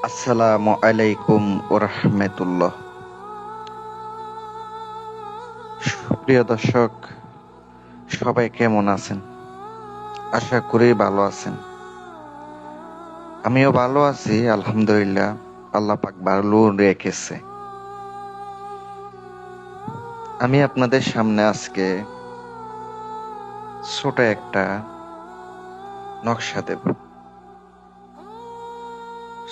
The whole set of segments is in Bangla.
আসসালামু আলাইকুম ওরহমতুল্লাহ। প্রিয় দর্শক, সবাই কেমন আছেন? আশা করি ভালো আছেন। আমিও ভালো আছি, আলহামদুলিল্লাহ। আল্লাহ পাক ভালো রেখেছে। আমি আপনাদের সামনে আজকে ছোট একটা নকশা দেব।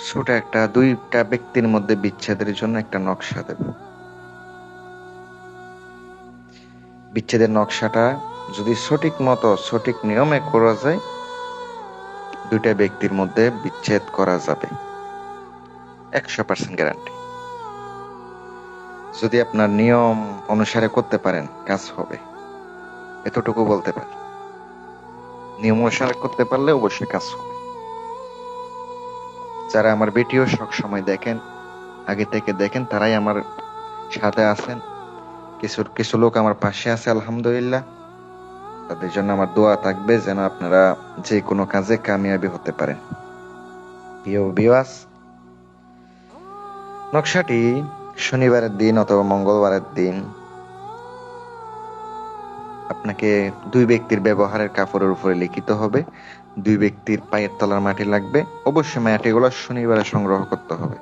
ছোট একটা দুইটা ব্যক্তির মধ্যে বিচ্ছেদের জন্য একটা নকশা দেব। বিচ্ছেদের নকশাটা যদি সঠিক মতো সঠিক নিয়মে করা যায়, দুইটা ব্যক্তির মধ্যে বিচ্ছেদ করা যাবে, 100% গ্যারান্টি। যদি আপনার নিয়ম অনুসারে করতে পারেন, কাজ হবে, এতটুকু বলতে পারি। নিয়ম অনুসারে করতে পারলে অবশ্যই কাজ হবে। যারা আমার ভিডিও সব সময় দেখেন, আগে থেকে দেখেন, তারাই আমার সাথে আছেন। কিছু কিছু লোক আমার পাশে আছে, আলহামদুলিল্লাহ। তাদের জন্য আমার দোয়া থাকবে যেন আপনারা যে কোনো কাজে কামিয়াবি হতে পারেন। প্রিয় ভিউয়ার্স, নকশাটি শনিবারের দিন অথবা মঙ্গলবারের দিন আপনাকে দুই ব্যক্তির ব্যবহারের কাপড়ের উপরে লিখিত হবে। দুই ব্যক্তির পায়ের তলার মাটি লাগবে। অবশ্যই মাটিগুলো শনিবারে সংগ্রহ করতে হবে।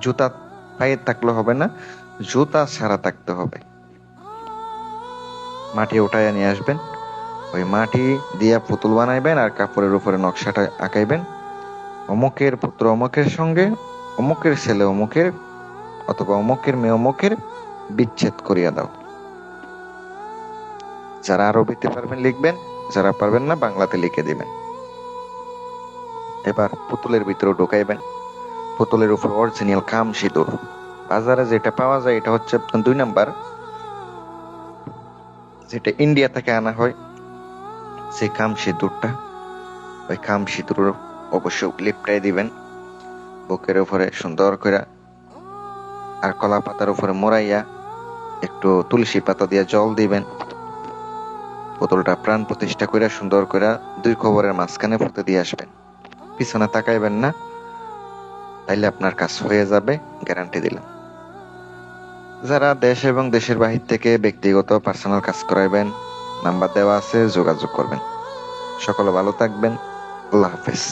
জুতা পায়ে থাকলে হবে না, জুতা ছাড়া থাকতে হবে। মাটি উঠাইয়া নিয়ে আসবেন। ওই মাটি দিয়া পুতুল বানাইবেন আর কাপড়ের উপরে নকশাটা আঁকাইবেন। অমুকের পুত্র অমুকের সঙ্গে, অমুকের ছেলে অমুকের, অথবা অমুকের মেয়ে অমুকের বিচ্ছেদ করিয়া দাও। যারা আরবিতে পারবেন লিখবেন, যারা পারবেন না বাংলাতে লিখে দিবেন। এবার পুতুলের ভিতরে ঢুকাইবেন। পুতুলের উপর অরিজিনাল কাম সিঁদুর, বাজারে যেটা পাওয়া যায় এটা হচ্ছে আপনার 2 নাম্বার, যেটা ইন্ডিয়া থেকে আনা হয়। সেই কাম সিঁদুরটা, ওই কাম সিঁদুর অবশ্যই লিপটাই দিবেন বুকের উপরে সুন্দর করে। আর কলা পাতার উপরে মোড়াইয়া একটু তুলসী পাতা দিয়ে জল দিবেন। পুতুলটা প্রাণ প্রতিষ্ঠা করে সুন্দর করে 2 কবরের মাঝখানে পুঁতে দিয়ে আসবেন। পিছনে তাকাইবেন না, তাইলে আপনার কাজ হয়ে যাবে, গ্যারান্টি দিলাম। যারা দেশ এবং দেশের বাহির থেকে ব্যক্তিগত পার্সোনাল কাজ করাইবেন, নাম্বার দেওয়া আছে, যোগাযোগ করবেন। সকলে ভালো থাকবেন। আল্লাহ হাফেজ।